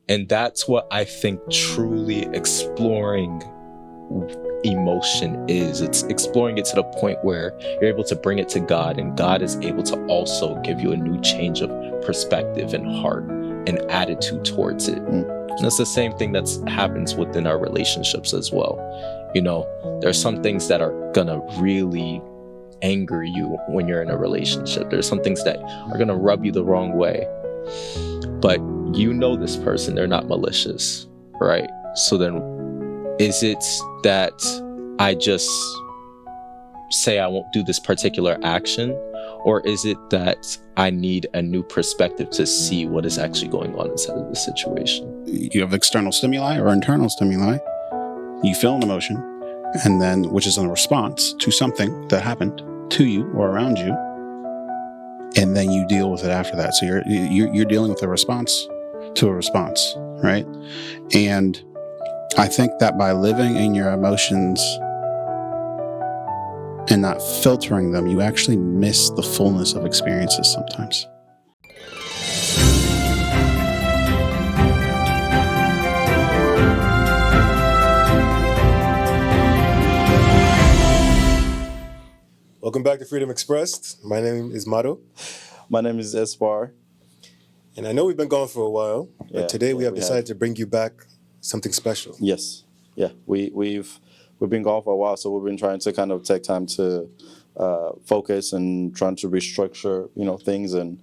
And that's what I think truly exploring emotion is. It's exploring it to the point where you're able to bring it to God, and God is able to also give you a new change of perspective and heart and attitude towards it. And it's the same thing that happens within our relationships as well. You know, there's some things that are gonna really anger you when you're in a relationship. There's some things that are gonna rub you the wrong way, but you know this person, they're not malicious, right? So then is it that I just say I won't do this particular action, or is it that I need a new perspective to see what is actually going on inside of the situation? You have external stimuli or internal stimuli. You feel an emotion, and then which is a response to something that happened to you or around you, and then you deal with it after that. So you're dealing with a response to a response, right? And I think that by living in your emotions and not filtering them, you actually miss the fullness of experiences sometimes. Welcome back to Freedom Expressed. My name is Mado. My name is Espar. And I know we've been gone for a while, but today we have decided to bring you back something special. Yes. Yeah. We've been gone for a while, so we've been trying to kind of take time to focus and trying to restructure, things, and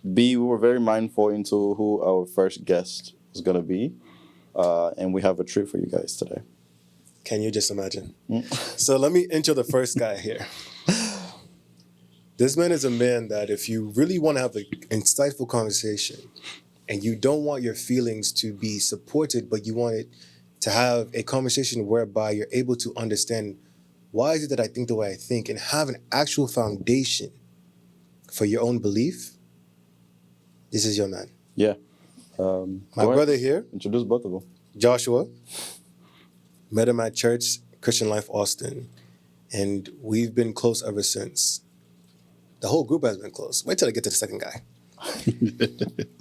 we were very mindful into who our first guest was going to be. And we have a treat for you guys today. Can you just imagine? So let me intro the first guy here. This man is a man that if you really want to have an insightful conversation and you don't want your feelings to be supported, but you want it to have a conversation whereby you're able to understand why is it that I think the way I think and have an actual foundation for your own belief, this is your man. Yeah. My brother here. Introduce both of them. Joshua. Met him at church, Christian Life Austin, and we've been close ever since. The whole group has been close. Wait till I get to the second guy.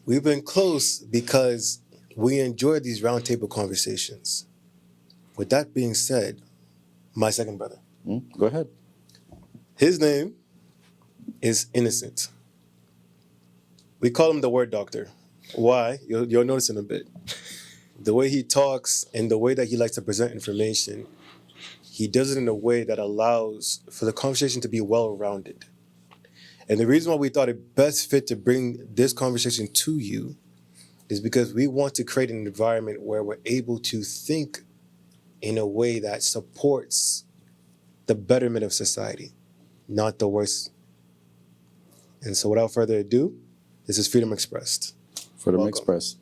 We've been close because we enjoy these roundtable conversations. With that being said, my second brother. Go ahead. His name is Innocent. We call him the word doctor. Why? You'll notice in a bit. The way he talks and the way that he likes to present information, he does it in a way that allows for the conversation to be well-rounded. And the reason why we thought it best fit to bring this conversation to you is because we want to create an environment where we're able to think in a way that supports the betterment of society, not the worst. And so without further ado, this is Freedom Expressed. Freedom Express.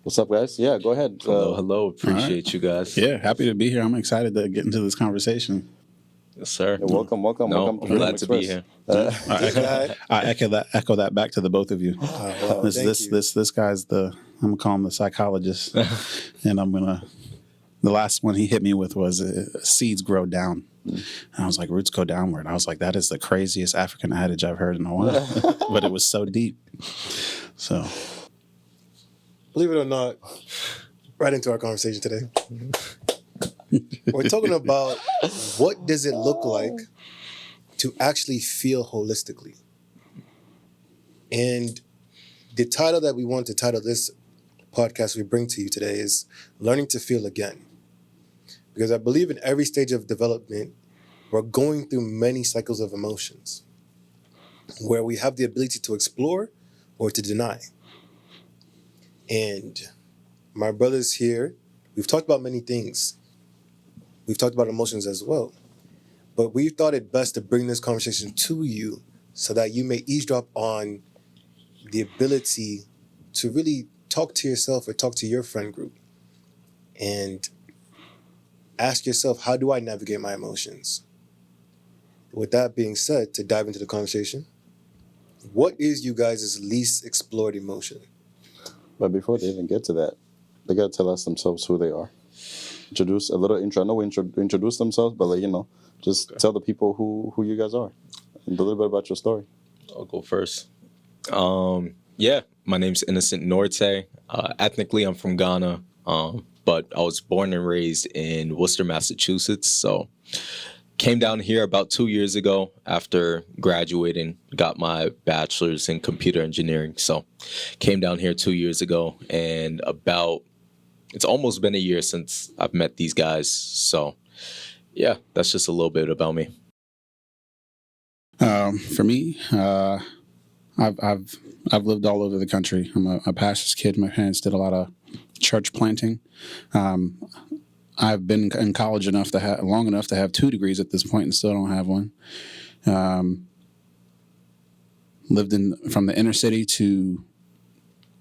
What's up, guys? Yeah, go ahead. Hello. Appreciate you guys. Yeah, happy to be here. I'm excited to get into this conversation. Yes, sir. Yeah, welcome. I'm glad to be here. I echo that back to the both of you. Wow, This guy's I'm gonna call him the psychologist, and the last one he hit me with was seeds grow down. And I was like, roots go downward. I was like, that is the craziest African adage I've heard in a while, but it was so deep. So, believe it or not, right into our conversation today. We're talking about what does it look like to actually feel holistically. And the title that we want to title this podcast we bring to you today is Learning to Feel Again. Because I believe in every stage of development, we're going through many cycles of emotions where we have the ability to explore or to deny. And my brothers here, we've talked about many things. We've talked about emotions as well. But we thought it best to bring this conversation to you so that you may eavesdrop on the ability to really talk to yourself or talk to your friend group and ask yourself, how do I navigate my emotions? With that being said, to dive into the conversation, what is you guys' least explored emotion? But before they even get to that, they got to tell us themselves who they are. Introduce a little intro. I know we introduce themselves, but just tell the people who you guys are and a little bit about your story. I'll go first. My name's Innocent Norte. Ethnically, I'm from Ghana, but I was born and raised in Worcester, Massachusetts. So came down here about 2 years ago after graduating, got my bachelor's in computer engineering. So came down here 2 years ago, and it's almost been a year since I've met these guys. So yeah, that's just a little bit about me. For me, I've lived all over the country. I'm a pastor's kid. My parents did a lot of church planting. I've been in college long enough to have 2 degrees at this point, and still don't have one. Lived from the inner city to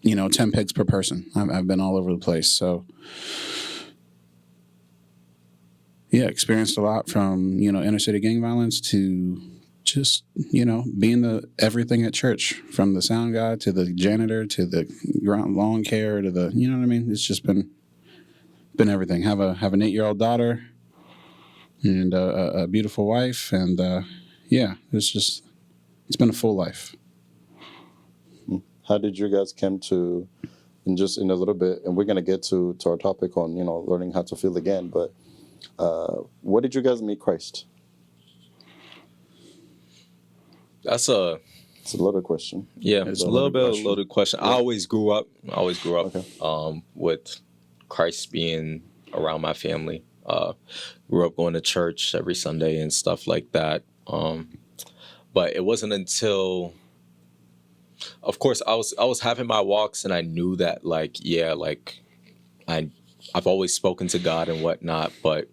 10 pigs per person. I've been all over the place. So yeah, experienced a lot from inner city gang violence to just being everything at church, from the sound guy to the janitor to the lawn care to the what I mean. It's just been everything. Have an 8-year-old daughter and a beautiful wife, and it's been a full life. How did you guys come to, and just in a little bit, and we're gonna get to our topic on learning how to feel again, but what did you guys meet Christ? It's a loaded question. Yeah, it's a little bit of a loaded question. Yeah. I always grew up okay. With Christ being around my family. Grew up going to church every Sunday and stuff like that. But it wasn't until, of course, I was having my walks, and I knew that I've always spoken to God and whatnot, but it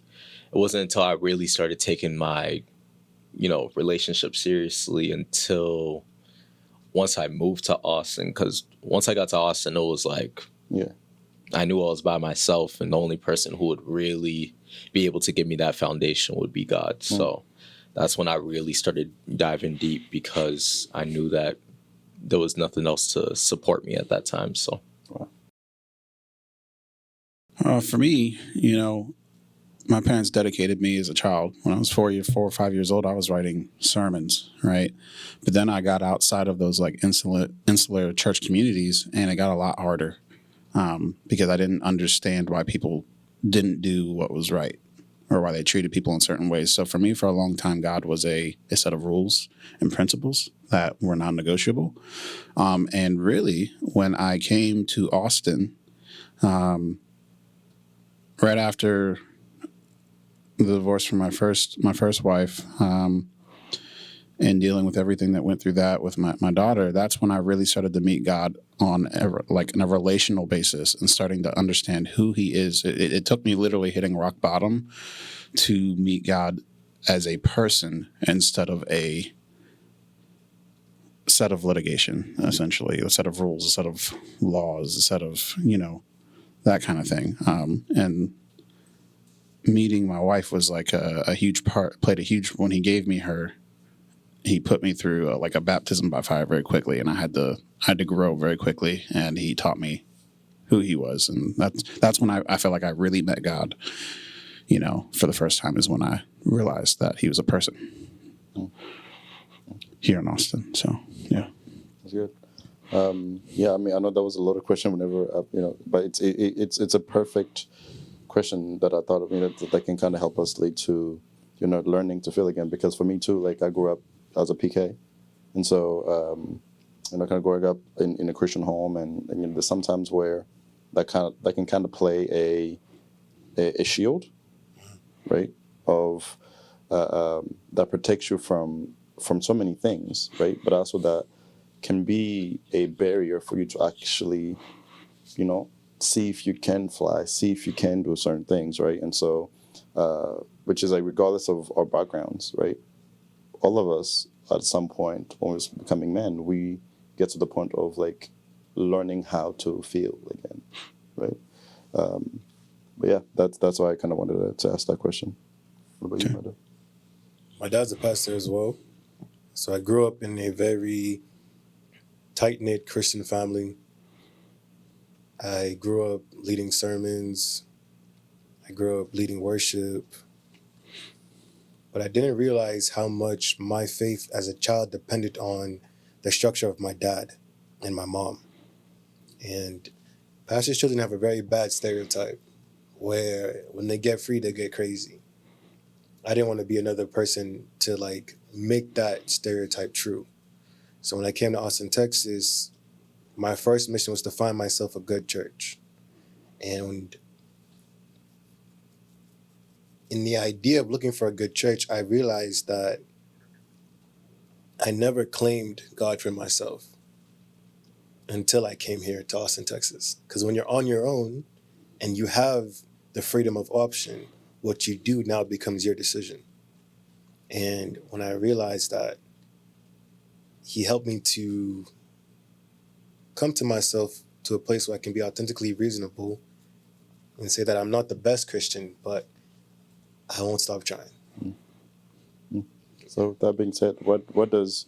wasn't until I really started taking my relationship seriously until once I moved to Austin. Because once I got to Austin, it was I knew I was by myself, and the only person who would really be able to give me that foundation would be God. So that's when I really started diving deep, because I knew that there was nothing else to support me at that time. So for me, my parents dedicated me as a child. When I was 4 or 5 years old, I was writing sermons, right? But then I got outside of those insular church communities, and it got a lot harder because I didn't understand why people didn't do what was right, or why they treated people in certain ways. So for me, for a long time, God was a set of rules and principles that were non-negotiable. And really, when I came to Austin, right after the divorce from my first wife, and dealing with everything that went through that with my daughter, that's when I really started to meet God on a relational basis, and starting to understand who He is. It took me literally hitting rock bottom to meet God as a person instead of a set of litigation, essentially, a set of rules, a set of laws, a set of that kind of thing. And meeting my wife was a huge part, when He gave me her, He put me through a baptism by fire very quickly, and I had to grow very quickly, and He taught me who He was. And that's when I felt like I really met God, for the first time, is when I realized that He was a person here in Austin. So, yeah. That's good. I mean, I know that was a loaded question whenever, but it's a perfect question that I thought of, that can kind of help us lead to, learning to feel again. Because for me too, I grew up as a PK, and so, kind of growing up in a Christian home, and there's sometimes where that can kind of play a shield, right, of that protects you from so many things, right, but also that can be a barrier for you to actually, see if you can fly, see if you can do certain things, right? And so, which is regardless of our backgrounds, right? All of us at some point when we're becoming men, we get to the point of learning how to feel again, right? But yeah, that's why I kind of wanted to ask that question. What about you, Mother? My dad's a pastor as well. So I grew up in a very tight-knit Christian family. I grew up leading sermons. I grew up leading worship. But I didn't realize how much my faith as a child depended on the structure of my dad and my mom. And pastors' children have a very bad stereotype where when they get free, they get crazy. I didn't want to be another person to like make that stereotype true. So when I came to Austin, Texas, my first mission was to find myself a good church. And in the idea of looking for a good church, I realized that I never claimed God for myself until I came here to Austin, Texas. Because when you're on your own and you have the freedom of option, what you do now becomes your decision. And when I realized that, he helped me to come to myself to a place where I can be authentically reasonable and say that I'm not the best Christian, but I won't stop trying. So that being said, what does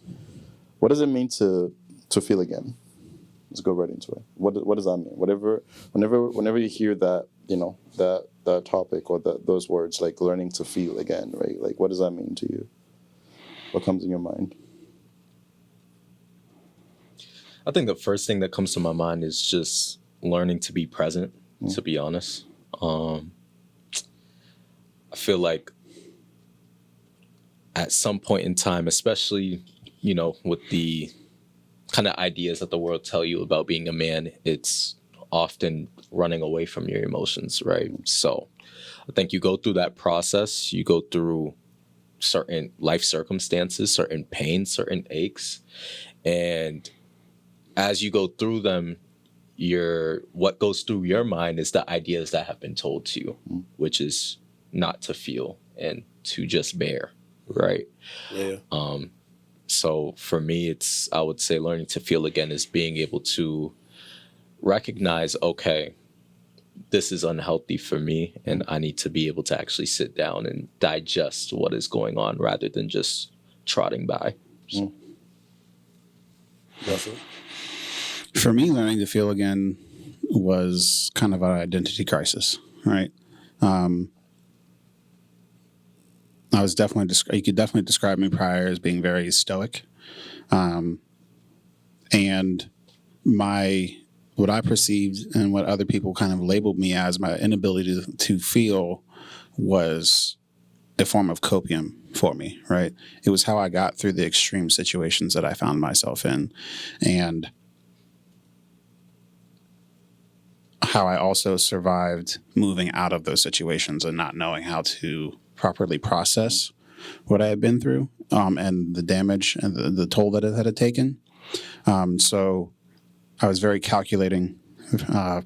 it mean to feel again? Let's go right into it. What does that mean? Whenever you hear that, that topic or those words, like learning to feel again, right? Like, what does that mean to you? What comes in your mind? I think the first thing that comes to my mind is just learning to be present, to be honest. I feel like at some point in time, especially, with the kind of ideas that the world tell you about being a man, it's often running away from your emotions, right? So I think you go through that process, you go through certain life circumstances, certain pains, certain aches, and as you go through them, what goes through your mind is the ideas that have been told to you, which is not to feel and to just bear, right? Yeah. So for me, I would say learning to feel again is being able to recognize, okay, this is unhealthy for me, and I need to be able to actually sit down and digest what is going on rather than just trotting by. So. Russell? For me, learning to feel again was kind of an identity crisis, right? I was definitely, you could definitely describe me prior as being very stoic. And what I perceived and what other people kind of labeled me as, my inability to feel, was a form of copium for me, right? It was how I got through the extreme situations that I found myself in, and how I also survived moving out of those situations and not knowing how to properly process what I had been through, and the damage and the toll that it had taken. So I was very calculating,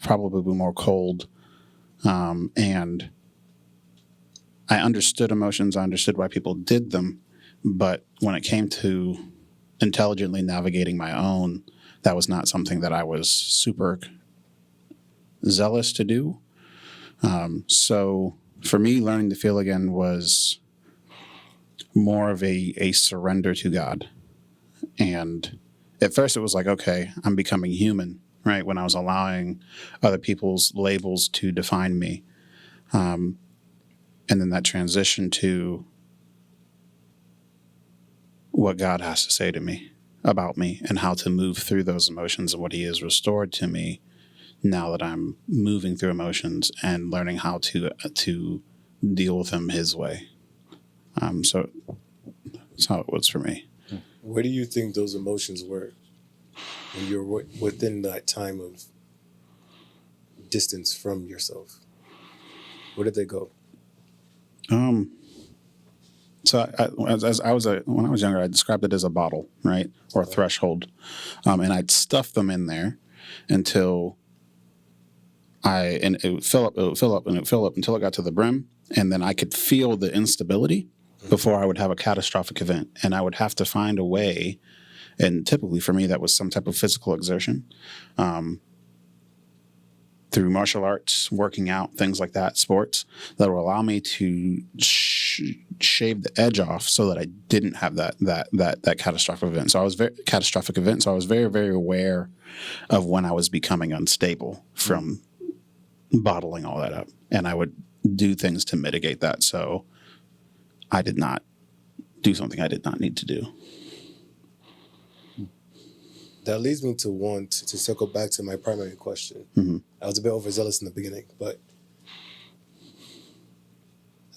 probably more cold, and I understood emotions. I understood why people did them, but when it came to intelligently navigating my own, that was not something that I was super zealous to do. So for me, learning to feel again was more of a surrender to God. And at first it was like, okay, I'm becoming human, right? When I was allowing other people's labels to define me. And then that transition to what God has to say to me about me and how to move through those emotions and what he has restored to me now that I'm moving through emotions and learning how to deal with them his way. So that's how it was for me. Where do you think those emotions were when you're within that time of distance from yourself? Where did they go? So when I was younger, I described it as a bottle, right? Or a threshold. And I'd stuff them in there until it would fill up, until it got to the brim. And then I could feel the instability before I would have a catastrophic event. And I would have to find a way, and typically for me, that was some type of physical exertion, through martial arts, working out, things like that, sports, that will allow me to shave the edge off so that I didn't have that catastrophic event. So I was very, very aware of when I was becoming unstable from bottling all that up. And I would do things to mitigate that. So I did not do something I did not need to do. that leads me to want to circle back to my primary question. Mm-hmm. I was a bit overzealous in the beginning, but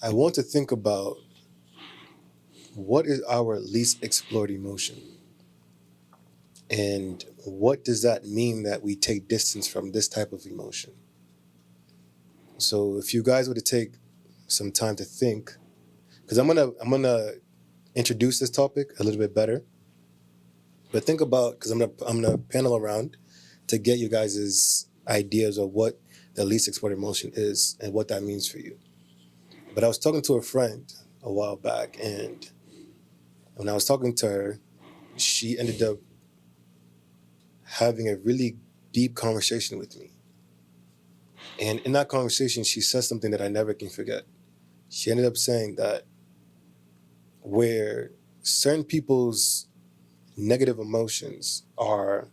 I want to think about what is our least explored emotion? And what does that mean that we take distance from this type of emotion? So if you guys were to take some time to think, because I'm gonna introduce this topic a little bit better. But think about, because I'm gonna panel around to get you guys' ideas of what the least explored emotion is and what that means for you. But I was talking to a friend a while back, and when I was talking to her, she ended up having a really deep conversation with me. And in that conversation, she said something that I never can forget. She ended up saying that where certain people's negative emotions are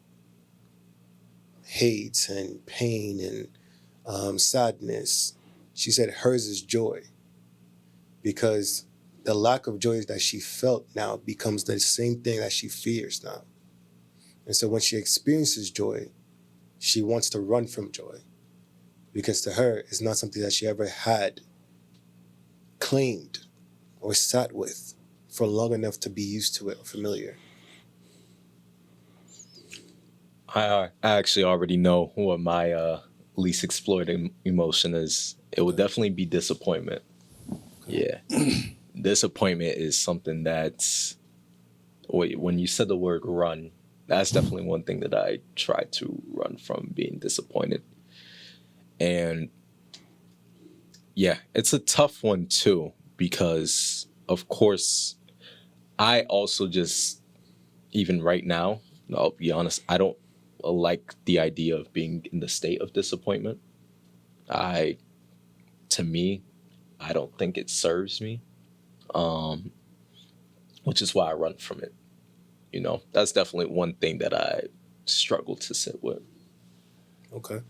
hate and pain and sadness, she said hers is joy, because the lack of joy that she felt now becomes the same thing that she fears now. And so when she experiences joy, she wants to run from joy, because to her, it's not something that she ever had claimed or sat with for long enough to be used to it or familiar. I actually already know what my least explored emotion is. It would definitely be disappointment. Yeah. Disappointment is something that's, when you said the word run, that's definitely one thing that I try to run from, being disappointed. And yeah, it's a tough one too, because of course, I also just, even right now, I'll be honest, I don't like the idea of being in the state of disappointment. To me, I don't think it serves me, which is why I run from it. You know, that's definitely one thing that I struggle to sit with. Okay.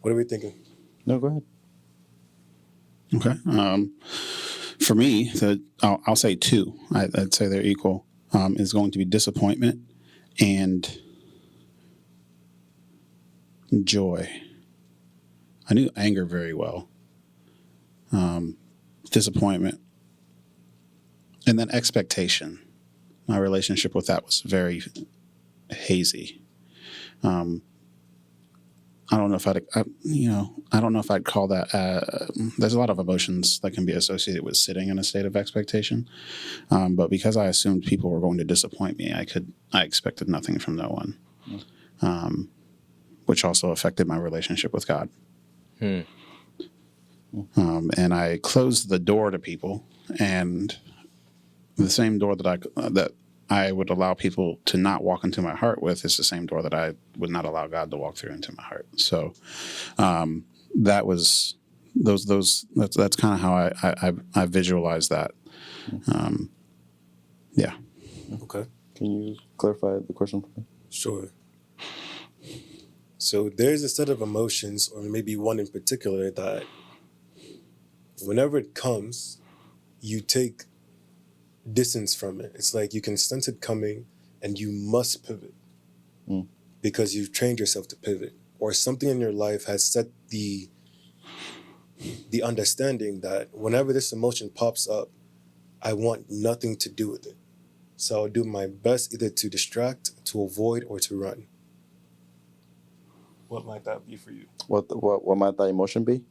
What are we thinking? No, go ahead. Okay. For me, I'll say two. I'd say they're equal. Is going to be disappointment and joy. I knew anger very well. Disappointment. And then expectation. My relationship with that was very hazy. I don't know if I don't know if I'd call that. There's a lot of emotions that can be associated with sitting in a state of expectation, but because I assumed people were going to disappoint me, I expected nothing from no one, which also affected my relationship with God. And I closed the door to people, and the same door that I would allow people to not walk into my heart with is the same door that I would not allow God to walk through into my heart. So that was that's kind of how I visualized that. Yeah. Okay. Can you clarify the question for me? Sure. So there's a set of emotions, or maybe one in particular, that whenever it comes, you take distance from it. It's like you can sense it coming and you must pivot because you've trained yourself to pivot, or something in your life has set the understanding that whenever this emotion pops up, I want nothing to do with it. So I'll do my best either to distract, to avoid, or to run. What might that be for you? What might that emotion be?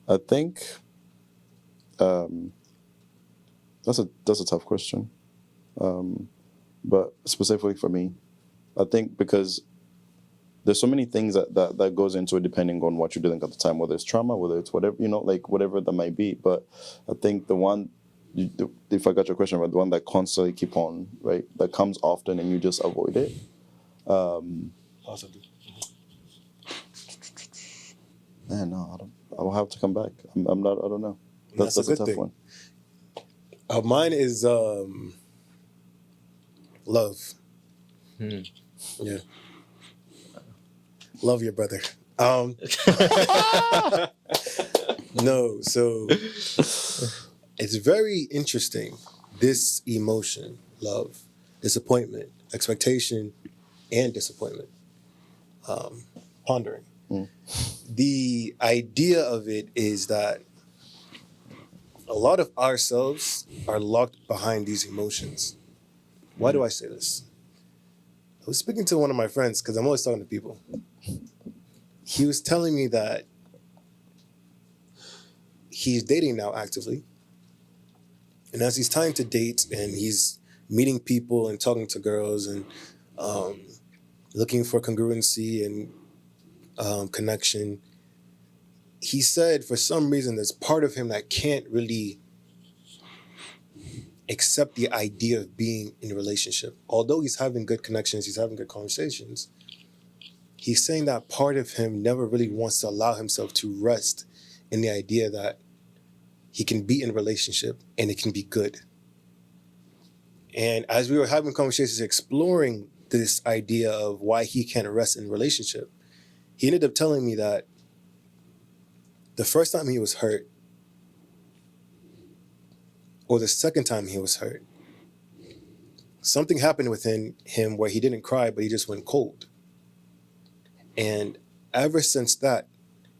I think that's a tough question. But specifically for me, I think because there's so many things that goes into it depending on what you're dealing at the time, whether it's trauma, whether it's whatever, like whatever that might be. But I think the one, if I got your question right, the one that constantly keep on, right, that comes often and you just avoid it. Possibly. Man, no, I will have to come back. I'm not. I don't know. That's a good tough thing. one. Mine is love. Yeah. Love your brother. No, so it's very interesting. This emotion, love, disappointment, expectation, and disappointment. Pondering. The idea of it is that a lot of ourselves are locked behind these emotions. Why do I say this? I was speaking to one of my friends, because I'm always talking to people. He was telling me that he's dating now actively. And as he's time to date and he's meeting people and talking to girls and looking for congruency and connection, he said for some reason there's part of him that can't really accept the idea of being in a relationship. Although he's having good connections, he's having good conversations, he's saying that part of him never really wants to allow himself to rest in the idea that he can be in a relationship and it can be good. And as we were having conversations exploring this idea of why he can't rest in a relationship, he ended up telling me that the first time he was hurt, or the second time he was hurt, something happened within him where he didn't cry, but he just went cold. And ever since that,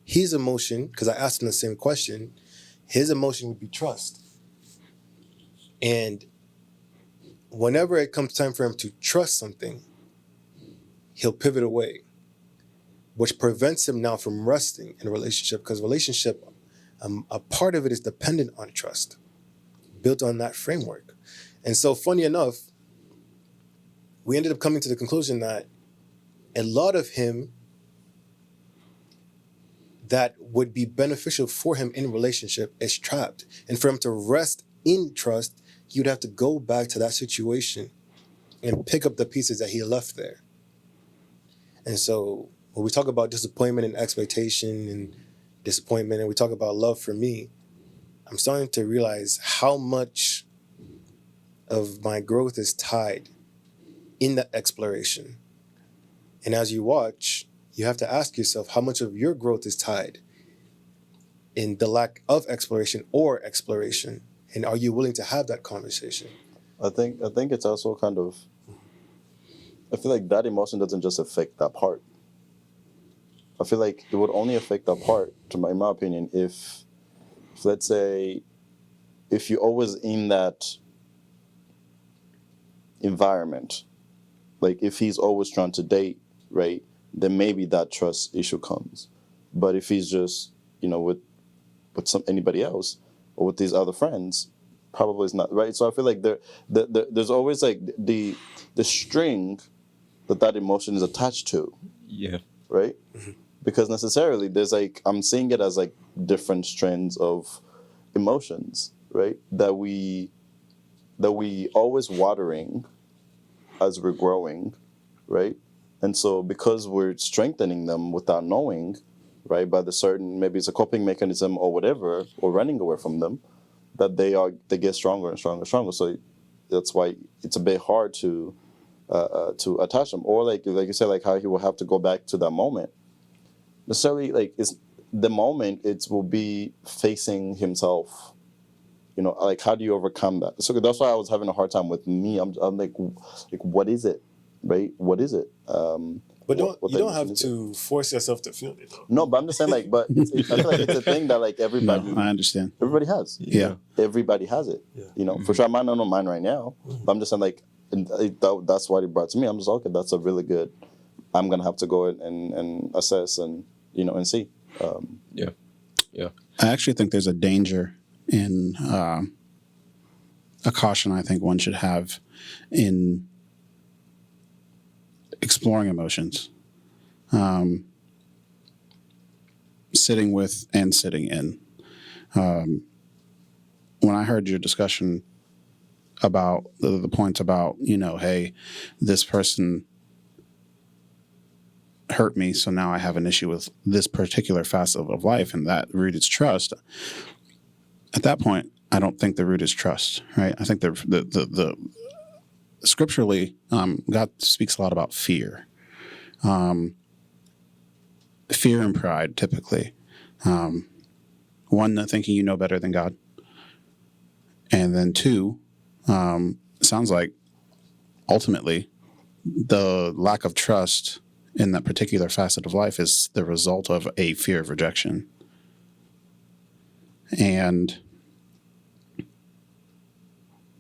his emotion, because I asked him the same question, his emotion would be trust. And whenever it comes time for him to trust something, he'll pivot away, which prevents him now from resting in a relationship, because relationship, a part of it is dependent on trust, built on that framework. And so funny enough, we ended up coming to the conclusion that a lot of him that would be beneficial for him in a relationship is trapped. And for him to rest in trust, he would have to go back to that situation and pick up the pieces that he left there. And so when we talk about disappointment and expectation and disappointment, and we talk about love for me, I'm starting to realize how much of my growth is tied in that exploration. And as you watch, you have to ask yourself how much of your growth is tied in the lack of exploration or exploration. And are you willing to have that conversation? I think it's also kind of, I feel like that emotion doesn't just affect that part. I feel like it would only affect that part, in my opinion, if let's say, if you're always in that environment, like if he's always trying to date, right, then maybe that trust issue comes. But if he's just, with anybody else or with these other friends, probably it's not, right? So I feel like there's always like the string that emotion is attached to. Yeah. Right? Mm-hmm. Because necessarily there's like, I'm seeing it as like different strands of emotions, right? That we always watering as we're growing, right? And so because we're strengthening them without knowing, right, by the certain, maybe it's a coping mechanism or whatever, or running away from them, that they get stronger and stronger and stronger. So that's why it's a bit hard to attach them. Or like you said, like how he will have to go back to that moment. Necessarily, like it's the moment, it will be facing himself. Like how do you overcome that? So that's why I was having a hard time with me. I'm like, what is it, right? What is it? But you don't have to force yourself to feel it. Though. No, but I'm just saying, like, but I feel like it's a thing that like everybody. No, I understand. Everybody has. Yeah. Everybody has it. Yeah. For sure, I might not know mine right now, but I'm just saying, like, that's what it brought to me. I'm just okay. That's a really good. I'm gonna have to go and assess and and see. Yeah. I actually think there's a danger in a caution I think one should have in exploring emotions, sitting with and sitting in. When I heard your discussion about the points about, hey, this person hurt me, so now I have an issue with this particular facet of life, and that root is trust. At that point, I don't think the root is trust, right? I think the scripturally, God speaks a lot about fear. Fear and pride, typically. One, thinking you know better than God. And then two, sounds like ultimately the lack of trust in that particular facet of life is the result of a fear of rejection. And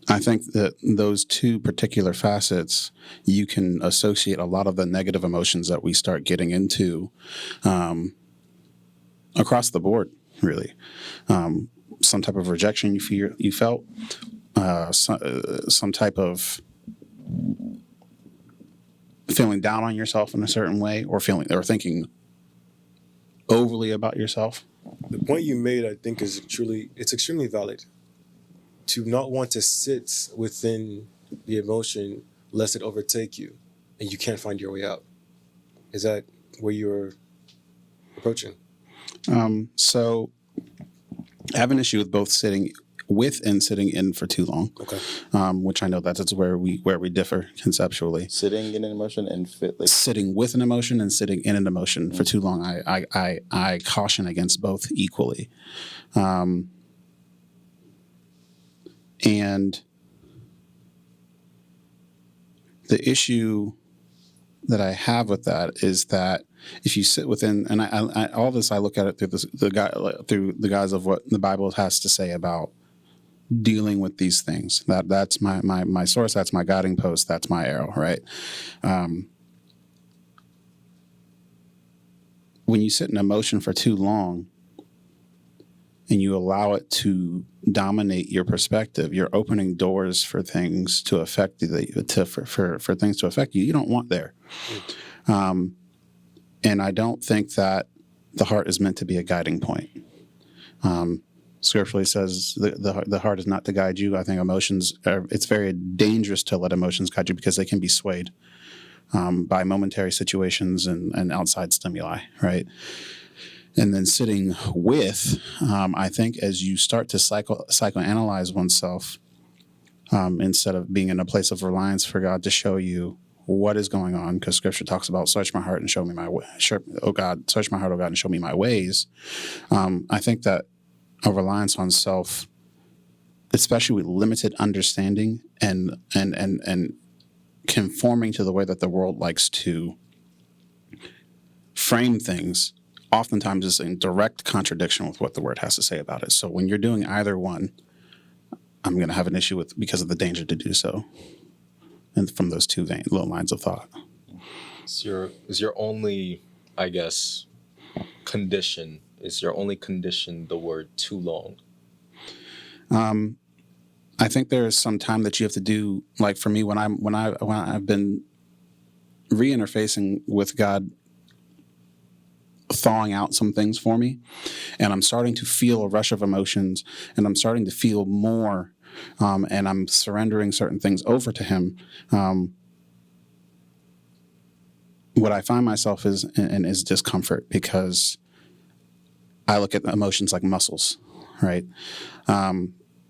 I think that those two particular facets, you can associate a lot of the negative emotions that we start getting into across the board, really. Some type of rejection you felt, some type of feeling down on yourself in a certain way, or thinking overly about yourself. The point you made, I think, it's extremely valid. To not want to sit within the emotion lest it overtake you and you can't find your way out. Is that where you're approaching? So I have an issue with both sitting with and sitting in for too long. Okay. Which I know that's where we differ conceptually. Sitting in an emotion and Sitting with an emotion and sitting in an emotion for too long. I caution against both equally. And the issue that I have with that is that if you sit within, and I all this, I look at it through the guise of what the Bible has to say about dealing with these things. That's my source. That's my guiding post. That's my arrow, right? When you sit in emotion for too long and you allow it to dominate your perspective, you're opening doors for things to affect you, for things to affect you. You don't want there. And I don't think that the heart is meant to be a guiding point. Scripturally says the heart is not to guide you. I think it's very dangerous to let emotions guide you because they can be swayed by momentary situations and outside stimuli, right? And then sitting with, I think as you start to psychoanalyze oneself, instead of being in a place of reliance for God to show you what is going on, because Scripture talks about search my heart and show me my way. Oh God, search my heart, oh God, and show me my ways. I think that a reliance on self, especially with limited understanding and conforming to the way that the world likes to frame things, oftentimes is in direct contradiction with what the word has to say about it. So when you're doing either one, I'm going to have an issue with because of the danger to do so. And from those two little lines of thought. Is your only, I guess, condition the word too long? I think there's some time that you have to do, like for me, when I've been reinterfacing with God, thawing out some things for me, and I'm starting to feel a rush of emotions, and I'm starting to feel more, and I'm surrendering certain things over to Him. What I find myself is discomfort, because I look at emotions like muscles, right?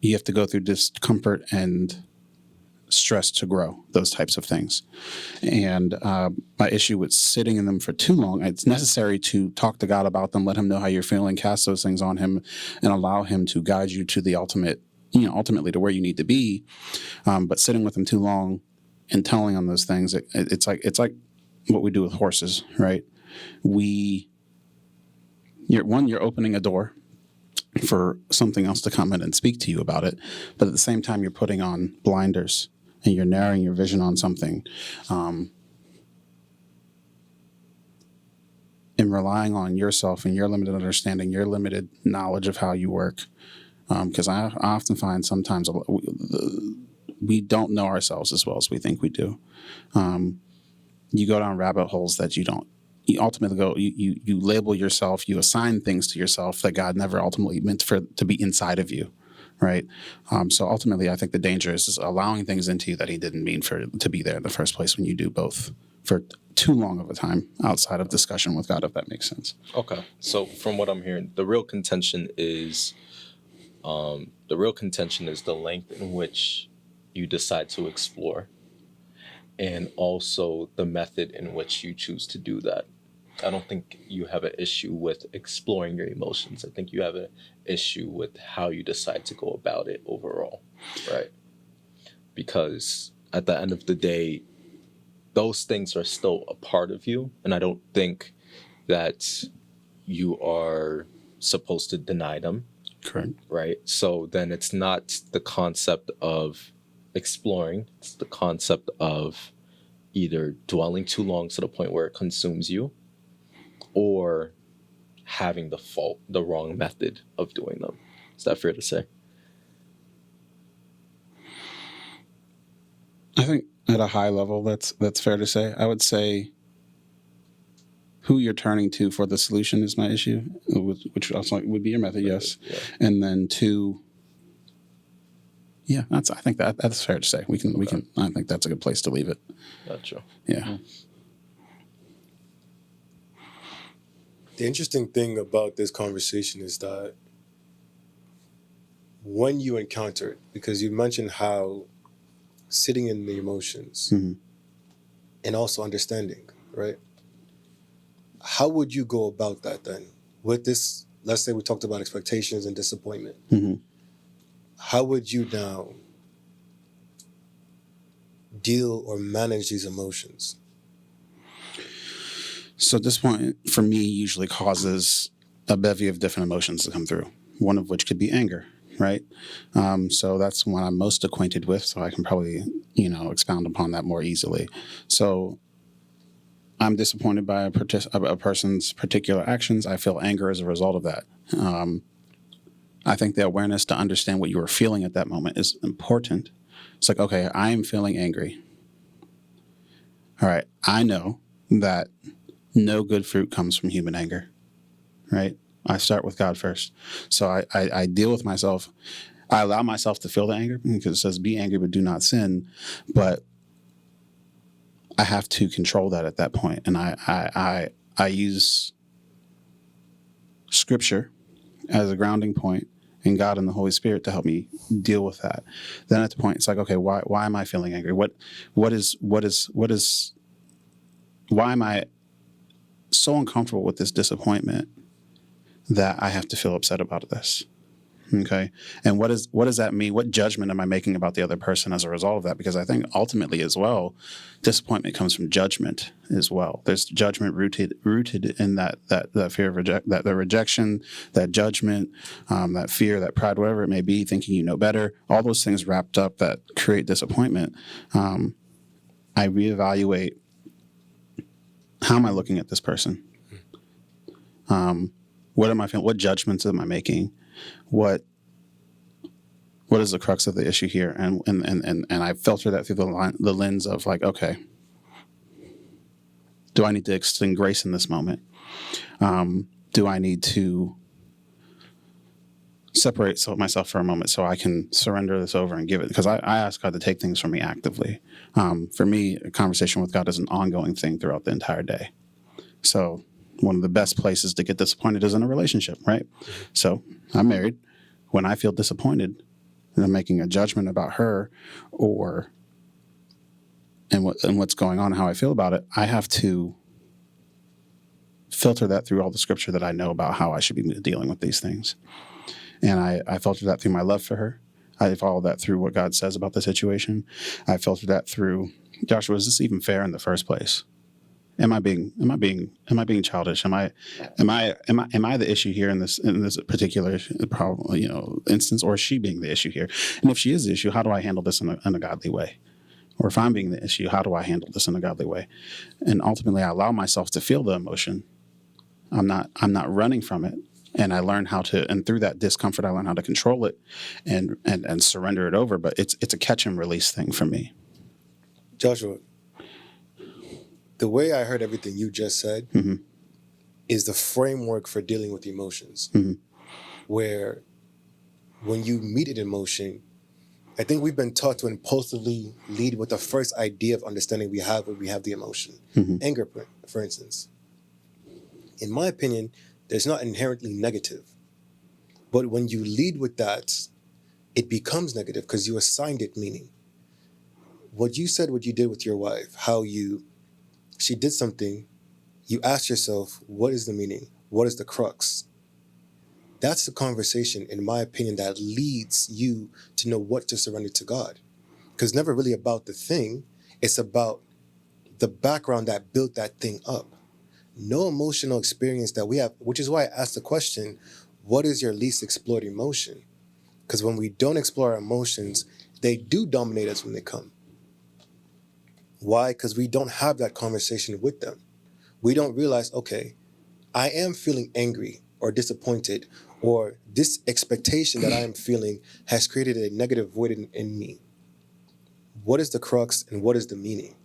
You have to go through discomfort and stress to grow those types of things. And my issue with sitting in them for too long, it's necessary to talk to God about them, let Him know how you're feeling, cast those things on Him, and allow Him to guide you to the ultimately to where you need to be. But sitting with Him too long and telling on those things, it's like what we do with horses, right? You're opening a door for something else to come in and speak to you about it, but at the same time, you're putting on blinders and you're narrowing your vision on something, and relying on yourself and your limited understanding, your limited knowledge of how you work. Because I often find sometimes we don't know ourselves as well as we think we do. You go down rabbit holes that you ultimately go, you label yourself, you assign things to yourself that God never ultimately meant to be inside of you, right? So ultimately, I think the danger is allowing things into you that He didn't mean to be there in the first place when you do both for too long of a time outside of discussion with God, if that makes sense. Okay. So from what I'm hearing, the real contention is the length in which you decide to explore, and also the method in which you choose to do that. I don't think you have an issue with exploring your emotions. I think you have an issue with how you decide to go about it overall, right? Because at the end of the day, those things are still a part of you, and I don't think that you are supposed to deny them. Correct. Right? So then it's not the concept of exploring, it's the concept of either dwelling too long to the point where it consumes you, or having the wrong method of doing them. Is that fair to say? I think at a high level, that's fair to say. I would say who you're turning to for the solution is my issue, which also would be your method, yes. Yeah. And then two, I think that's fair to say. We can. I think that's a good place to leave it. Gotcha. Yeah. The interesting thing about this conversation is that when you encounter it, because you mentioned how sitting in the emotions and also understanding, right? How would you go about that then? With this, let's say we talked about expectations and disappointment. How would you now deal or manage these emotions? So at this point, for me, usually causes a bevy of different emotions to come through, one of which could be anger, right? So that's one I'm most acquainted with, so I can probably, expound upon that more easily. So I'm disappointed by a person's particular actions. I feel anger as a result of that. I think the awareness to understand what you are feeling at that moment is important. It's like, okay, I am feeling angry. All right, I know that no good fruit comes from human anger, right? I start with God first. So I deal with myself. I allow myself to feel the anger because it says be angry but do not sin. But I have to control that at that point. And I use Scripture as a grounding point and God and the Holy Spirit to help me deal with that. Then at the point, it's like, okay, why am I feeling angry? Why am I so uncomfortable with this disappointment that I have to feel upset about this? Okay. And what does that mean? What judgment am I making about the other person as a result of that? Because I think ultimately as well, disappointment comes from judgment as well. There's judgment rooted in that fear of the rejection, that judgment, that fear, that pride, whatever it may be, thinking you know better, all those things wrapped up that create disappointment. I reevaluate, how am I looking at this person? What am I feeling? What judgments am I making? What is the crux of the issue here? And I filter that through the lens of like, okay, do I need to extend grace in this moment? Do I need to separate myself for a moment so I can surrender this over and give it? Because I ask God to take things from me actively. For me, a conversation with God is an ongoing thing throughout the entire day. So one of the best places to get disappointed is in a relationship, right? So I'm married. When I feel disappointed and I'm making a judgment about her and what's going on and how I feel about it, I have to filter that through all the scripture that I know about how I should be dealing with these things. And I filter that through my love for her. I follow that through what God says about the situation. I filter that through, Joshua, is this even fair in the first place? Am I being childish? Am I the issue here in this particular problem, instance, or is she being the issue here? And if she is the issue, how do I handle this in a godly way? Or if I'm being the issue, how do I handle this in a godly way? And ultimately, I allow myself to feel the emotion. I'm not running from it, and I learn how to. And through that discomfort, I learn how to control it and surrender it over. But it's a catch and release thing for me. Joshua, the way I heard everything you just said is the framework for dealing with emotions, where when you meet an emotion, I think we've been taught to impulsively lead with the first idea of understanding we have when we have the emotion. Anger, for instance. In my opinion, there's not inherently negative. But when you lead with that, it becomes negative because you assigned it meaning. What you said, what you did with your wife, she did something, you asked yourself, what is the meaning? What is the crux? That's the conversation, in my opinion, that leads you to know what to surrender to God. Because it's never really about the thing. It's about the background that built that thing up. No emotional experience that we have, which is why I asked the question, what is your least explored emotion? Because when we don't explore our emotions, they do dominate us when they come. Why? Because we don't have that conversation with them. We don't realize, okay, I am feeling angry or disappointed, or this expectation that I am feeling has created a negative void in me. What is the crux and what is the meaning?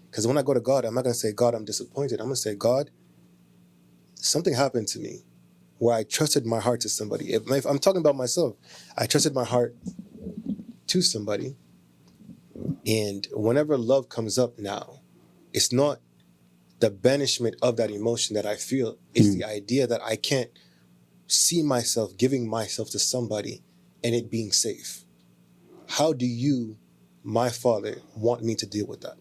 Because when I go to God, I'm not going to say, God, I'm disappointed. I'm going to say, God, something happened to me where I trusted my heart to somebody. If I'm talking about myself, I trusted my heart to somebody. And whenever love comes up now, it's not the banishment of that emotion that I feel. It's the idea that I can't see myself giving myself to somebody and it being safe. How do you, my Father, want me to deal with that?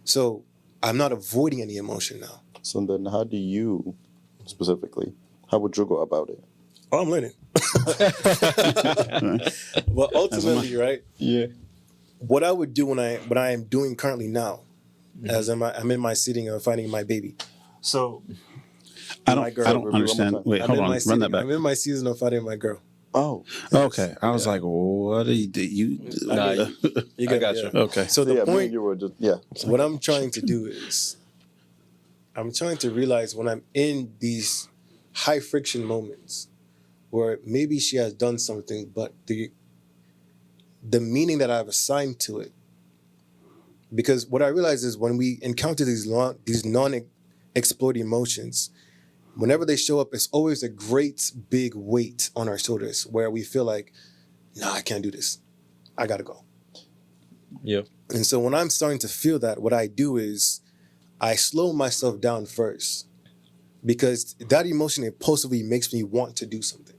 So I'm not avoiding any emotion now. So then how do you, specifically, how would you go about it? Oh, I'm learning. But ultimately, right? Yeah. What I would do what I am doing currently now, as I'm in my sitting and finding my baby. So I my girl. don't understand. Wait, hold on. Run that back. I'm in my season of finding my girl. Oh, Okay. I was like, what do you Nah, You I got you. Okay. So the yeah, me point, and you were just, what I'm trying to do is, I'm trying to realize when I'm in these high friction moments where maybe she has done something, but the meaning that I've assigned to it. Because what I realize is when we encounter these non-explored emotions, whenever they show up, it's always a great big weight on our shoulders where we feel like, nah, I can't do this. I gotta go. Yep. And so when I'm starting to feel that, what I do is I slow myself down first, because that emotion impulsively makes me want to do something.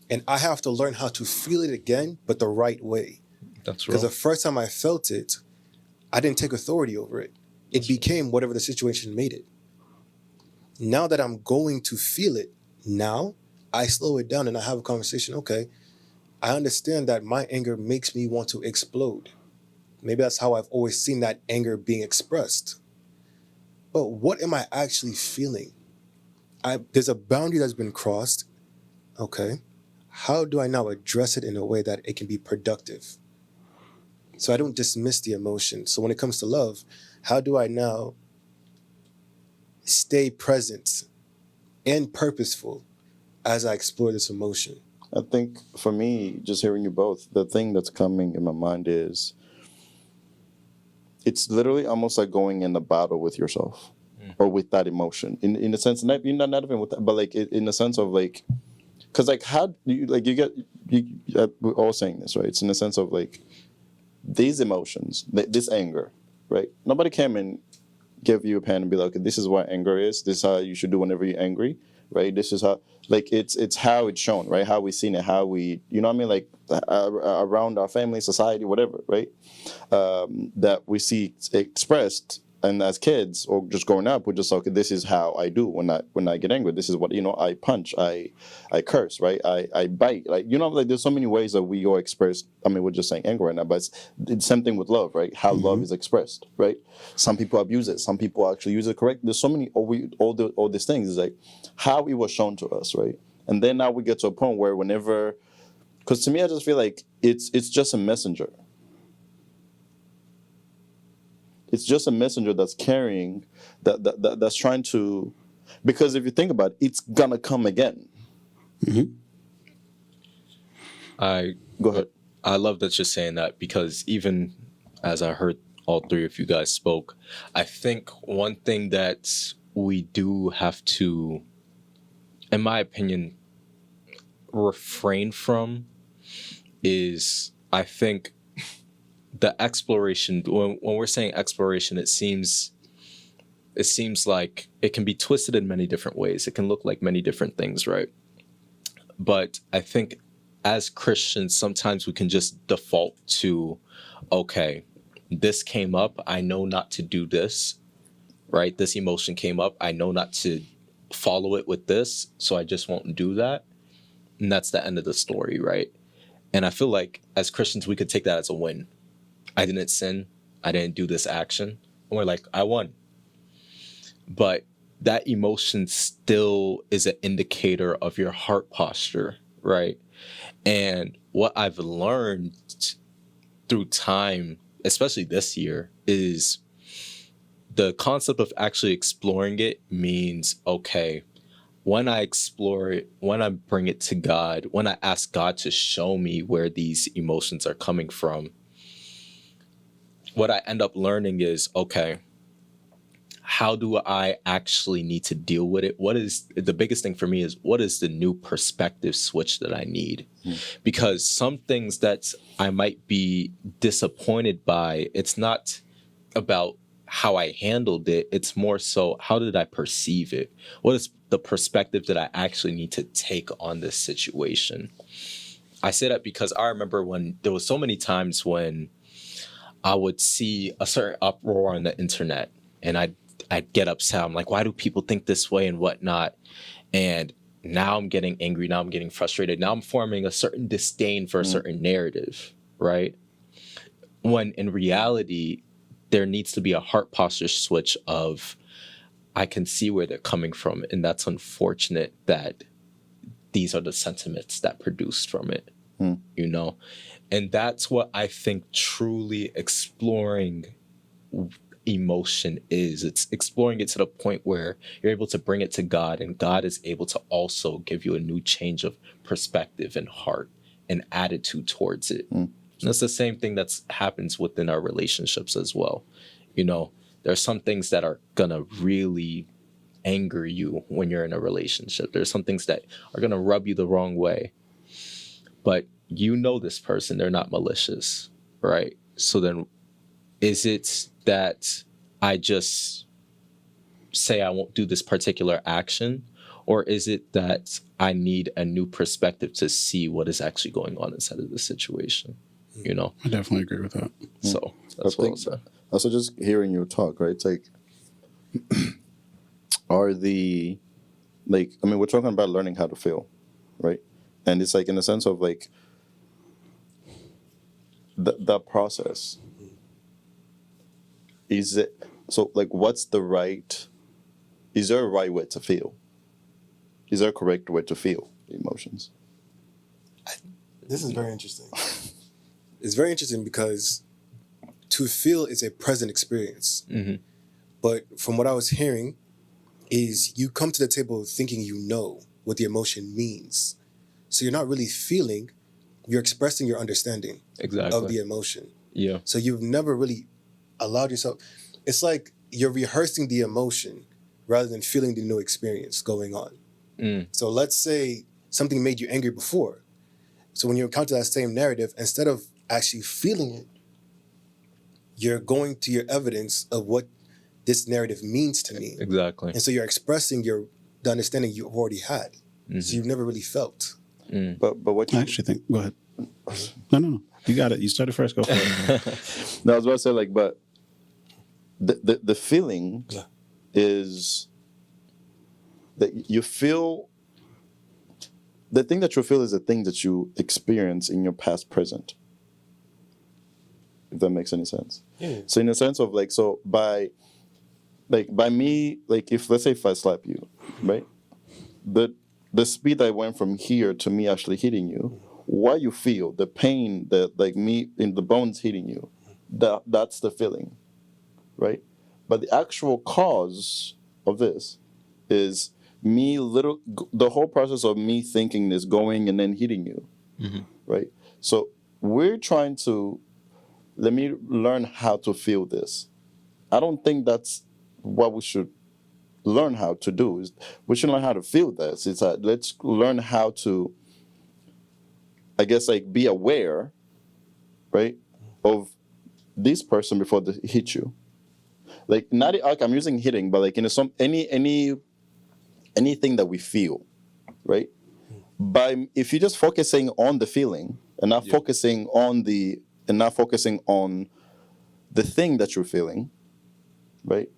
And I have to learn how to feel it again, but the right way. That's Because right. the first time I felt it, I didn't take authority over it. It became whatever the situation made it. Now that I'm going to feel it, now I slow it down and I have a conversation. Okay, I understand that my anger makes me want to explode. Maybe that's how I've always seen that anger being expressed. But what am I actually feeling? There's a boundary that's been crossed. Okay, how do I now address it in a way that it can be productive? So I don't dismiss the emotion. So when it comes to love, how do I now stay present and purposeful as I explore this emotion? I think for me, just hearing you both, the thing that's coming in my mind is it's literally almost like going in a battle with yourself or with that emotion. In a sense, not even with that, but like in the sense of like, because like how do you like we're all saying this, right? It's in the sense of like these emotions, this anger, right? Nobody came and give you a pen and be like, okay, this is what anger is. This is how you should do whenever you're angry, right? This is how, like, it's how it's shown, right? How we seen it, how we, you know what I mean? Like around our family, society, whatever, right? That we see expressed. And as kids or just growing up, we're just like, okay, this is how I do when I get angry. This is what, I punch, I curse, right? I bite, like, like there's so many ways that we all express. I mean, we're just saying anger right now, but it's the same thing with love, right? How love is expressed, right? Some people abuse it, some people actually use it correct. There's so many, all these things is like how it was shown to us, right? And then now we get to a point where whenever, because to me, I just feel like it's just a messenger. It's just a messenger that's carrying, that's trying to, because if you think about it, it's gonna come again. Mm-hmm. Go ahead. I love that you're saying that, because even as I heard all three of you guys spoke, I think one thing that we do have to, in my opinion, refrain from is, I think, the exploration. When we're saying exploration, it seems like it can be twisted in many different ways. It can look like many different things, right? But I think as Christians, sometimes we can just default to, okay, this came up, I know not to do this, right? This emotion came up, I know not to follow it with this, so I just won't do that. And that's the end of the story, right? And I feel like as Christians, we could take that as a win. I didn't sin. I didn't do this action. And we're like, I won. But that emotion still is an indicator of your heart posture, right? And what I've learned through time, especially this year, is the concept of actually exploring it means, okay, when I explore it, when I bring it to God, when I ask God to show me where these emotions are coming from, what I end up learning is, okay, how do I actually need to deal with it? What is the biggest thing for me is, what is the new perspective switch that I need? Because some things that I might be disappointed by, it's not about how I handled it. It's more so, how did I perceive it? What is the perspective that I actually need to take on this situation? I say that because I remember when there was so many times when I would see a certain uproar on the internet and I'd get upset. I'm like, why do people think this way and whatnot? And now I'm getting angry. Now I'm getting frustrated. Now I'm forming a certain disdain for a certain narrative, right? When in reality, there needs to be a heart posture switch of, I can see where they're coming from. And that's unfortunate that these are the sentiments that produced from it, you know? And that's what I think truly exploring emotion is. It's exploring it to the point where you're able to bring it to God, and God is able to also give you a new change of perspective and heart and attitude towards it. And that's the same thing that happens within our relationships as well. You know, there are some things that are gonna really anger you when you're in a relationship. There's some things that are gonna rub you the wrong way, but you know this person, they're not malicious, right? So then, is it that I just say I won't do this particular action, or is it that I need a new perspective to see what is actually going on inside of the situation? You know, I definitely agree with that. so that's what I'll say. Also, just hearing you talk, right? It's like, we're talking about learning how to feel, right? And it's like, in the sense of like, that process, is there a right way to feel? Is there a correct way to feel the emotions? This is very interesting. It's very interesting because to feel is a present experience. But from what I was hearing is, you come to the table thinking you know what the emotion means. So you're not really feeling, you're expressing your understanding of the emotion. Yeah. So you've never really allowed yourself. It's like you're rehearsing the emotion rather than feeling the new experience going on. So let's say something made you angry before. So when you encounter that same narrative, instead of actually feeling it, you're going to your evidence of what this narrative means to me. Exactly. And so you're expressing the understanding you've already had. So you've never really felt. But what you I actually think, go ahead. No. You got it. You started first. Go for it. No, I was about to say, like, but the feeling is that you feel. The thing that you feel is the thing that you experience in your past present. If that makes any sense. Yeah. So in a sense of like, so by me, like, let's say if I slap you, right? The speed I went from here to me actually hitting you, what you feel, the pain that, like, me in the bones hitting you, that's the feeling, right? But the actual cause of this is the whole process of me thinking this, going and then hitting you, right? So we're trying to, let me learn how to feel this. I don't think that's what we should learn how to do. Is we should learn how to feel this. It's let's learn how to, I guess, like, be aware, right, of this person before they hit you. Like, not like I'm using hitting, but like, anything that we feel, right? If you're just focusing on the feeling and not focusing on the thing that you're feeling, right?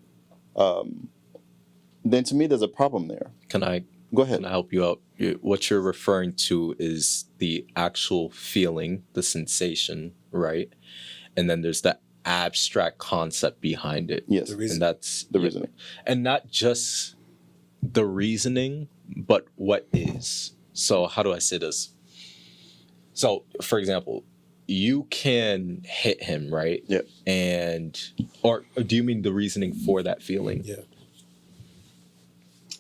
Then to me, there's a problem there. Can I Go ahead. Can I help you out? What you're referring to is the actual feeling, the sensation, right? And then there's the abstract concept behind it. Yes. The reason. And that's The reasoning. And not just the reasoning, but what is. So how do I say this? So, for example, you can hit him, right? Yeah. Or do you mean the reasoning for that feeling?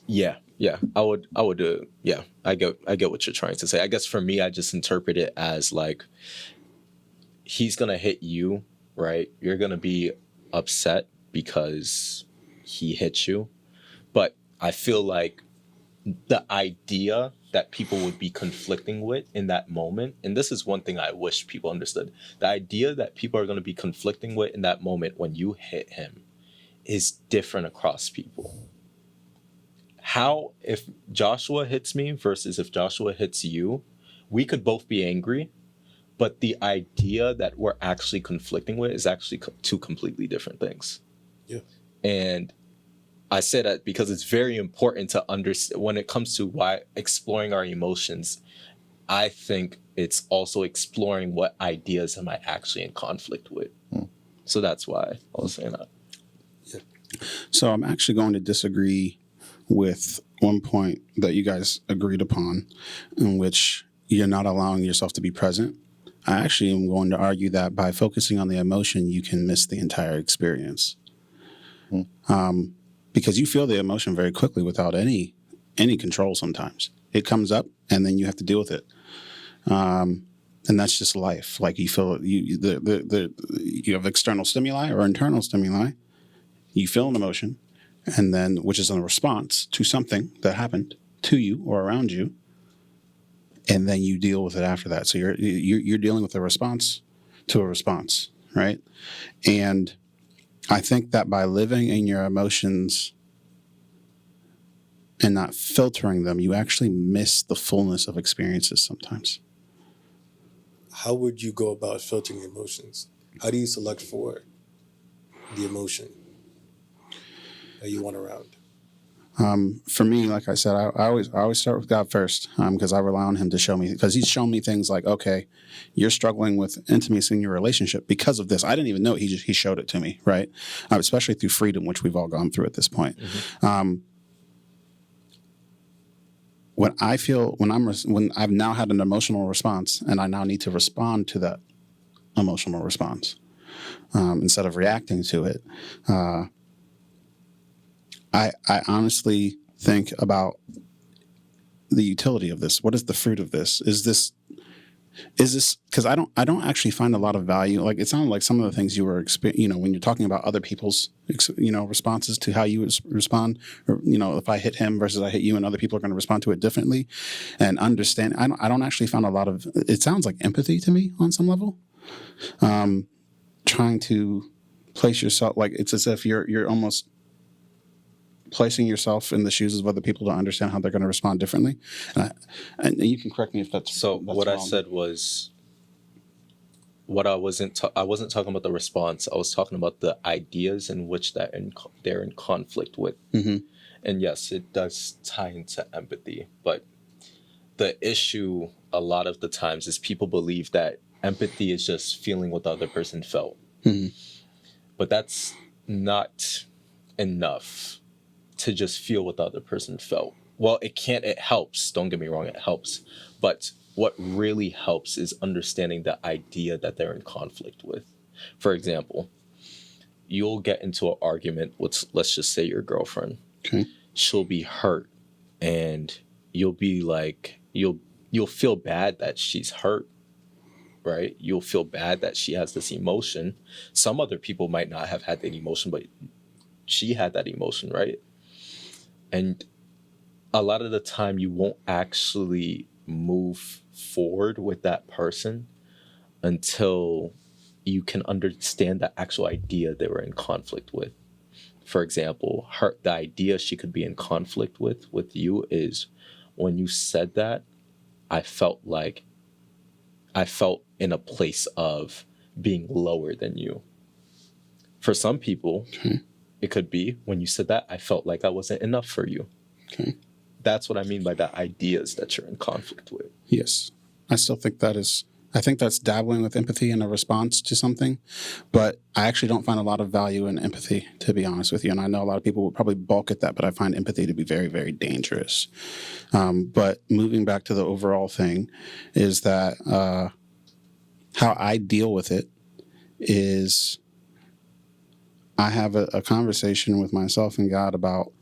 Yeah. Yeah. I would yeah. I get what you're trying to say. I guess for me, I just interpret it as like, he's gonna hit you, right? You're gonna be upset because he hit you. But I feel like the idea that people would be conflicting with in that moment, and this is one thing I wish people understood, the idea that people are going to be conflicting with in that moment when you hit him is different across people. How, if Joshua hits me versus if Joshua hits you, we could both be angry, but the idea that we're actually conflicting with is actually two completely different things. Yeah. And I say that because it's very important to understand when it comes to why exploring our emotions. I think it's also exploring what ideas am I actually in conflict with. So that's why I was saying that. Yeah. So I'm actually going to disagree with one point that you guys agreed upon, in which you're not allowing yourself to be present. I actually am going to argue that by focusing on the emotion, you can miss the entire experience. Because you feel the emotion very quickly without any control sometimes. It comes up and then you have to deal with it. And that's just life. Like you feel you have external stimuli or internal stimuli. You feel an emotion, and then which is a response to something that happened to you or around you, and then you deal with it after that. So you're dealing with a response to a response, right? And I think that by living in your emotions and not filtering them, you actually miss the fullness of experiences sometimes. How would you go about filtering emotions? How do you select for the emotion that you want around? For me, like I said, I always start with God first, because I rely on Him to show me, because He's shown me things like, okay, you're struggling with intimacy in your relationship because of this. I didn't even know it. He showed it to me, right? Especially through freedom, which we've all gone through at this point. Mm-hmm. When I've now had an emotional response, and I now need to respond to that emotional response instead of reacting to it. I honestly think about the utility of this. What is the fruit of this? Is this because I don't actually find a lot of value. Like it sounded like some of the things you were when you're talking about other people's responses to how you would respond, or if I hit him versus I hit you, and other people are going to respond to it differently, and understand. I don't actually find a lot of. It sounds like empathy to me on some level. Trying to place yourself, like it's as if you're almost placing yourself in the shoes of other people to understand how they're going to respond differently. And you can correct me if that's so. That's what wrong. I said was, what I wasn't talking about the response. I was talking about the ideas in which they're in conflict with. Mm-hmm. And yes, it does tie into empathy, but the issue a lot of the times is people believe that empathy is just feeling what the other person felt. Mm-hmm. But that's not enough to just feel what the other person felt. Well, it helps. Don't get me wrong, it helps. But what really helps is understanding the idea that they're in conflict with. For example, you'll get into an argument with, let's just say, your girlfriend. Okay. She'll be hurt, and you'll be like, you'll feel bad that she's hurt, right? You'll feel bad that she has this emotion. Some other people might not have had that emotion, but she had that emotion, right? And a lot of the time you won't actually move forward with that person until you can understand the actual idea they were in conflict with. For example, the idea she could be in conflict with you is, when you said that, I felt in a place of being lower than you. For some people, it could be, when you said that, I felt like I wasn't enough for you. Okay. That's what I mean by the ideas that you're in conflict with. Yes. I still think that is I think that's dabbling with empathy in a response to something, but I actually don't find a lot of value in empathy, to be honest with you. And I know a lot of people would probably balk at that, but I find empathy to be very, very dangerous. But moving back to the overall thing is that how I deal with it is I have a conversation with myself and God about,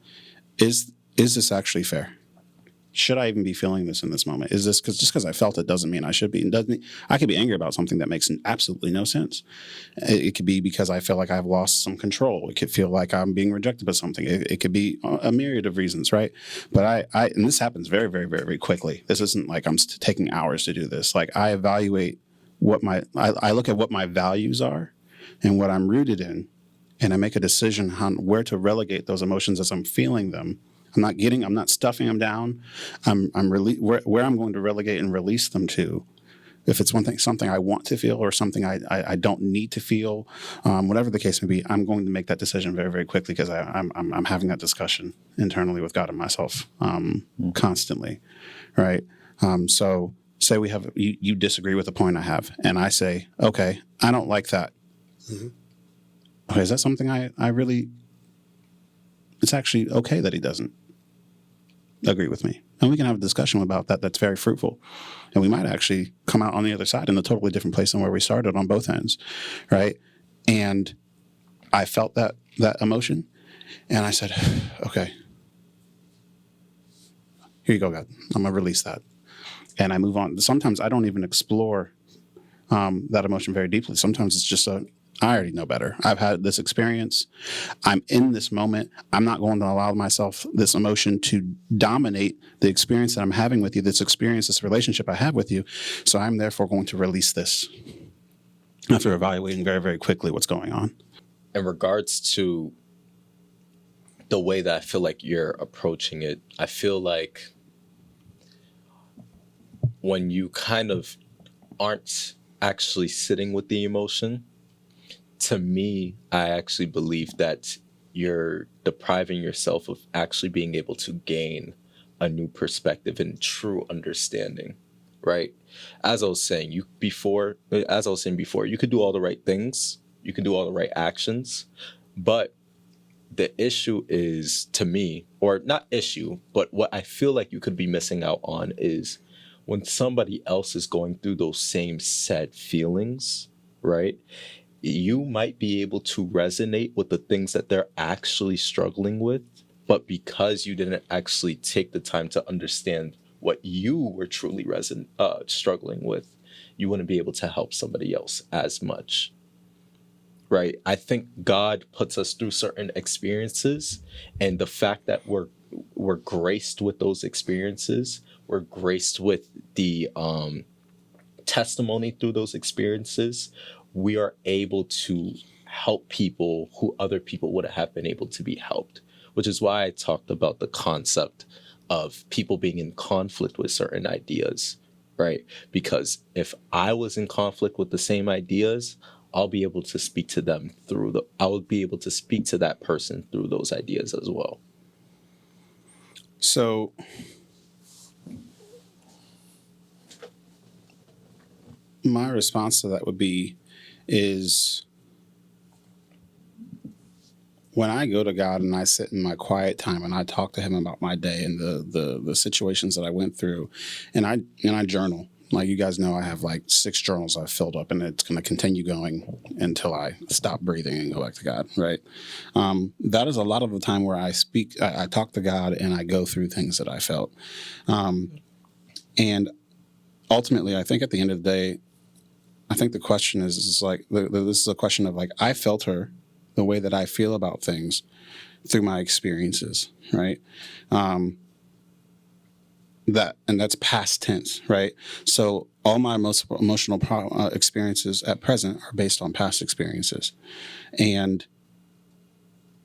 is this actually fair? Should I even be feeling this in this moment? Is this because I felt it doesn't mean I should be? And doesn't I could be angry about something that makes absolutely no sense. It could be because I feel like I've lost some control. It could feel like I'm being rejected by something. It could be a myriad of reasons, right? But I and this happens very, very, very, very quickly. This isn't like I'm taking hours to do this. Like I evaluate I look at what my values are and what I'm rooted in, and I make a decision on where to relegate those emotions as I'm feeling them. I'm not stuffing them down. Where I'm going to relegate and release them to. If it's something I want to feel or something I don't need to feel, whatever the case may be, I'm going to make that decision very, very quickly because I'm having that discussion internally with God and myself constantly, right? So say we have you disagree with the point I have, and I say, okay, I don't like that. Mm-hmm. Okay, is that something I really? It's actually okay that he doesn't agree with me. And we can have a discussion about that that's very fruitful. And we might actually come out on the other side in a totally different place than where we started on both ends, right? And I felt that emotion, and I said, okay, here you go, God. I'm going to release that. And I move on. Sometimes I don't even explore that emotion very deeply. Sometimes it's just I already know better. I've had this experience. I'm in this moment. I'm not going to allow myself this emotion to dominate the experience that I'm having with you, this relationship I have with you. So I'm therefore going to release this after evaluating very, very quickly what's going on. In regards to the way that I feel like you're approaching it, I feel like when you kind of aren't actually sitting with the emotion, to me, I actually believe that you're depriving yourself of actually being able to gain a new perspective and true understanding, right? As I was saying before, you could do all the right things, you can do all the right actions, but the issue is, to me, or not issue, but what I feel like you could be missing out on is when somebody else is going through those same sad feelings, right? You might be able to resonate with the things that they're actually struggling with, but because you didn't actually take the time to understand what you were truly struggling with, you wouldn't be able to help somebody else as much, right? I think God puts us through certain experiences, and the fact that we're graced with those experiences, we're graced with the testimony through those experiences, we are able to help people who other people wouldn't have been able to be helped, which is why I talked about the concept of people being in conflict with certain ideas, right? Because if I was in conflict with the same ideas, I'll be able to speak to them I will be able to speak to that person through those ideas as well. So my response to that would be is when I go to God and I sit in my quiet time and I talk to him about my day and the situations that I went through, and I journal. Like you guys know, I have like 6 journals I've filled up, and it's going to continue going until I stop breathing and go back to God, right? That is a lot of the time where I talk to God and I go through things that I felt. And ultimately, I think at the end of the day, I think the question is like, this is a question of like, I felt her the way that I feel about things through my experiences, right? That's past tense, right? So all my emotional experiences at present are based on past experiences, and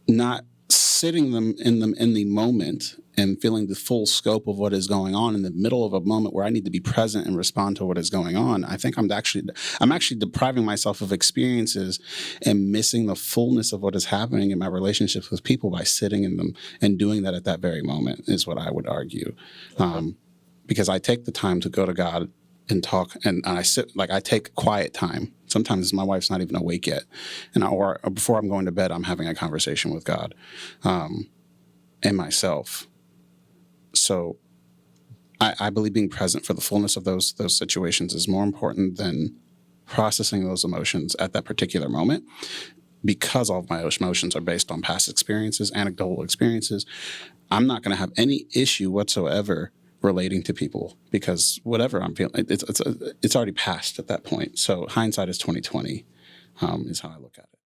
not sitting in the moment and feeling the full scope of what is going on in the middle of a moment where I need to be present and respond to what is going on. I think I'm actually depriving myself of experiences and missing the fullness of what is happening in my relationships with people by sitting in them and doing that at that very moment is what I would argue. Because I take the time to go to God and talk, and I sit, like, I take quiet time. Sometimes my wife's not even awake yet, or before I'm going to bed, I'm having a conversation with God, and myself. So I believe being present for the fullness of those situations is more important than processing those emotions at that particular moment, because all of my emotions are based on past experiences, anecdotal experiences. I'm not going to have any issue whatsoever relating to people, because whatever I'm feeling, it's already passed at that point. So hindsight is 2020, is how I look at it.